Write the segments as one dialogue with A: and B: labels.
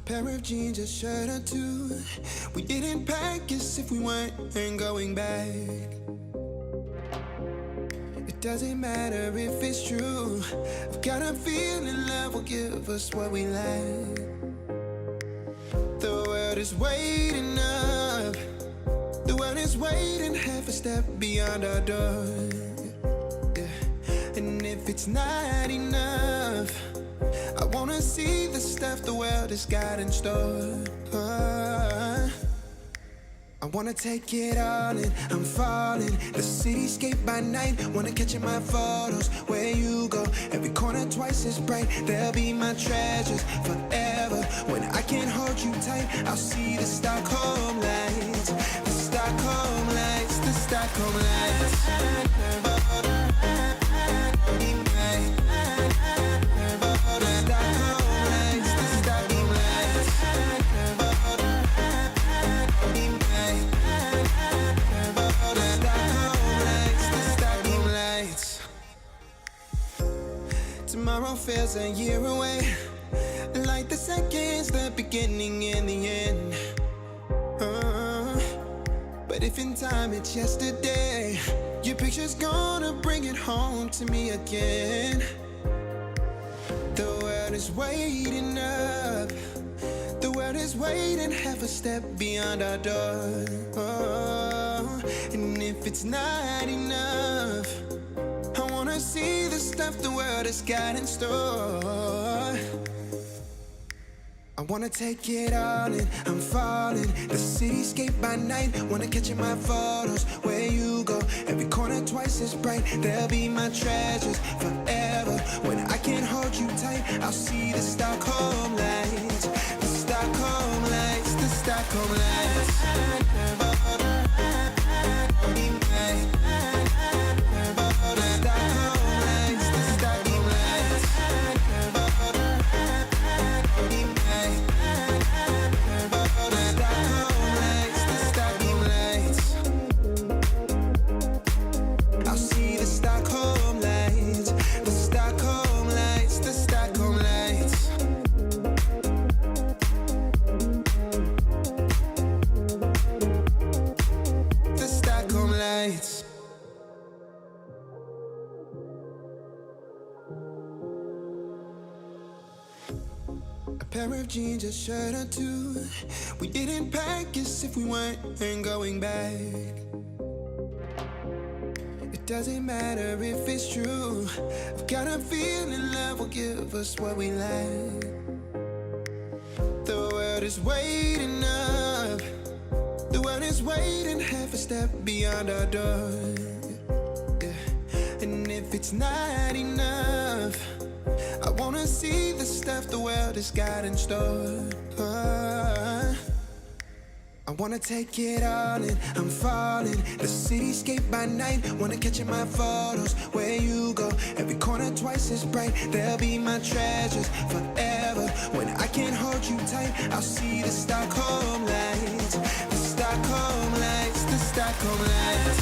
A: Pair of jeans, a shirt or two. We didn't pack as if we weren't going back. It doesn't matter if it's true. I've got a feeling love will give us what we lack. The world is waiting up. The world is waiting half a step beyond our door. Yeah. And if it's not enough, I wanna see the stuff the world has got in store. I wanna take it all in, I'm falling. The cityscape by night, wanna catch in my photos. Where you go, every corner twice as bright. They'll be my treasures forever. When I can't hold you tight, I'll see the Stockholm lights. The Stockholm lights, the Stockholm lights. Tomorrow feels a year away, like the seconds, the beginning and the end. But if in time it's yesterday, your picture's gonna bring it home to me again. The world is waiting up. The world is waiting half a step beyond our door. And if it's not enough, I wanna see the stuff the world has got in store. I wanna take it all in, I'm falling. The cityscape by night, wanna catch in my photos. Where you go, every corner twice as bright. They'll be my treasures forever. When I can't hold you tight, I'll see the Stockholm lights. The Stockholm lights, the Stockholm lights. Pair of jeans, a shirt or two. We didn't pack as if we weren't going back. It doesn't matter if it's true. I've got a feeling love will give us what we lack. The world is waiting up. The world is waiting half a step beyond our door. Yeah. And if it's not enough, I wanna see the stuff the world has got in store. I wanna take it all in, I'm falling. The cityscape by night, wanna catch in my photos. Where you go, every corner twice as bright. They'll be my treasures forever. When I can't hold you tight, I'll see the Stockholm lights. The Stockholm lights, the Stockholm lights.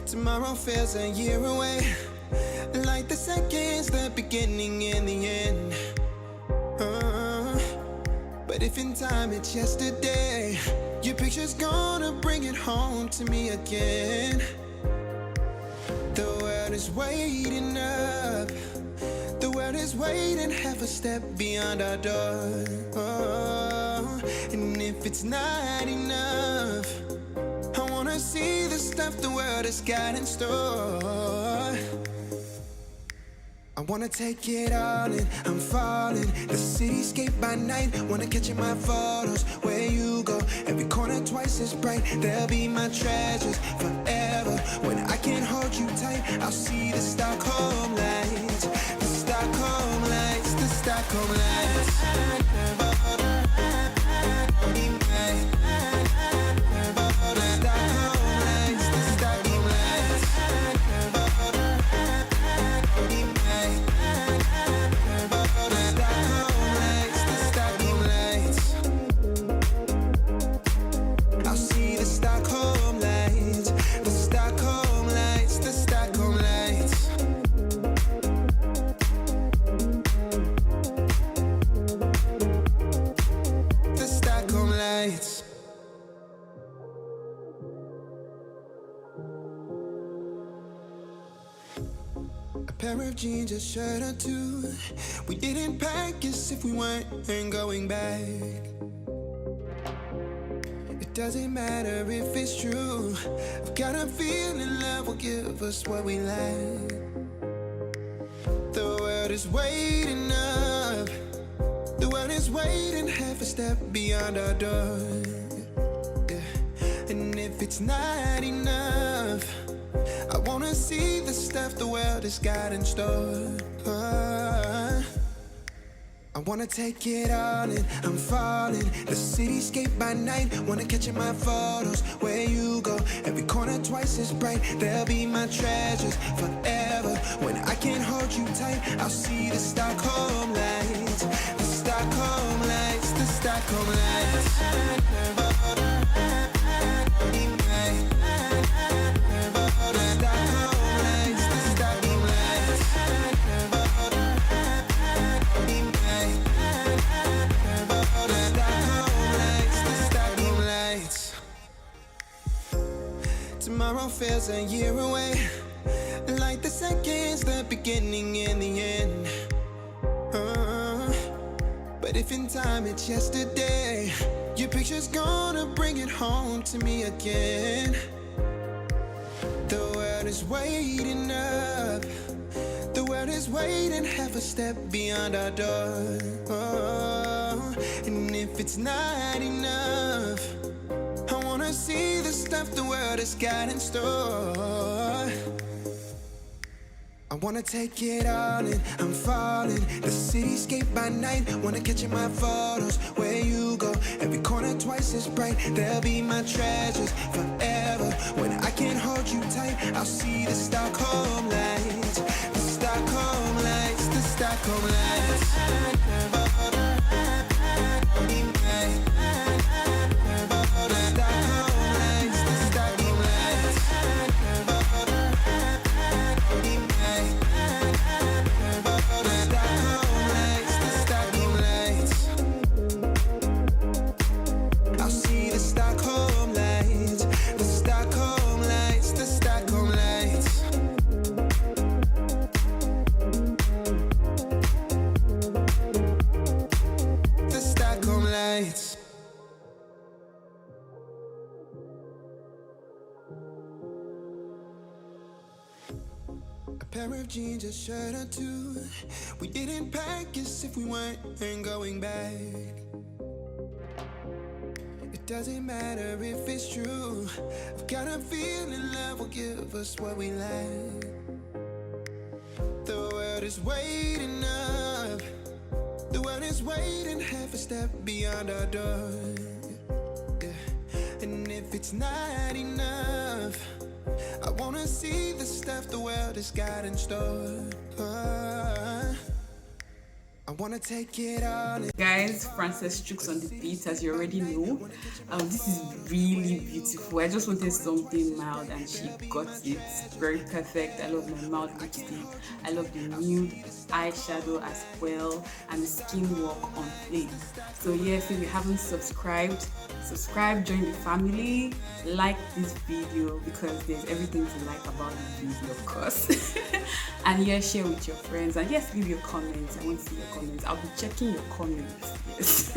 A: Tomorrow feels a year away, like the seconds, the beginning and the end. But if in time it's yesterday, your picture's gonna bring it home to me again. The world is waiting up. The world is waiting half a step beyond our door. And if it's not enough, I wanna see the stuff the world has got in store. I wanna take it all in, I'm falling. The cityscape by night, wanna catch in my photos. Where you go, every corner twice as bright. They'll be my treasures forever. When I can't hold you tight, I'll see the Stockholm lights. The Stockholm lights, the Stockholm lights. lights. A pair of jeans, a shirt or two. We didn't pack as if we weren't going back. It doesn't matter if it's true. I've got a feeling love will give us what we lack. The world is waiting up. The world is waiting half a step beyond our door. Yeah. And if it's not enough, I wanna see the stuff the world has got in store. I wanna take it all in, I'm falling. The cityscape by night, wanna catch in my photos. Where you go, every corner twice as bright. They'll be my treasures forever. When I can't hold you tight, I'll see the Stockholm lights. The Stockholm lights, the Stockholm lights. Tomorrow feels a year away, like the seconds, the beginning and the end. But if in time it's yesterday, your picture's gonna bring it home to me again. The world is waiting up. The world is waiting half a step beyond our door. And if it's not enough, I wanna see the stuff the world has got in store. I wanna take it all in, I'm falling. The cityscape by night, wanna catch in my photos. Where you go, every corner twice as bright. They'll be my treasures forever. When I can't hold you tight, I'll see the Stockholm lights. The Stockholm lights, the Stockholm lights. Pair of jeans, a shirt or two. We didn't pack as if we weren't going back. It doesn't matter if it's true. I've got a feeling love will give us what we lack. The world is waiting up. The world is waiting half a step beyond our door. Yeah. And if it's not enough, I wanna see the stuff the world has got in store. I wanna take it all in.
B: Guys, Frances Chuks on the beat, as you already know. This is really beautiful. I just wanted something mild and she got it. Very perfect. I love my mild lipstick. I love the nude eyeshadow as well, and the skin work on plate. So yes, if you haven't subscribed, subscribe, join the family, like this video because there's everything to like about this video, of course. And yes, share with your friends, and yes, leave your comments. I want to see your comments. I'll be checking your comments. Yes.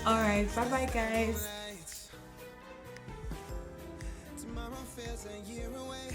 B: All right, bye bye guys.
A: Tomorrow feels a year away.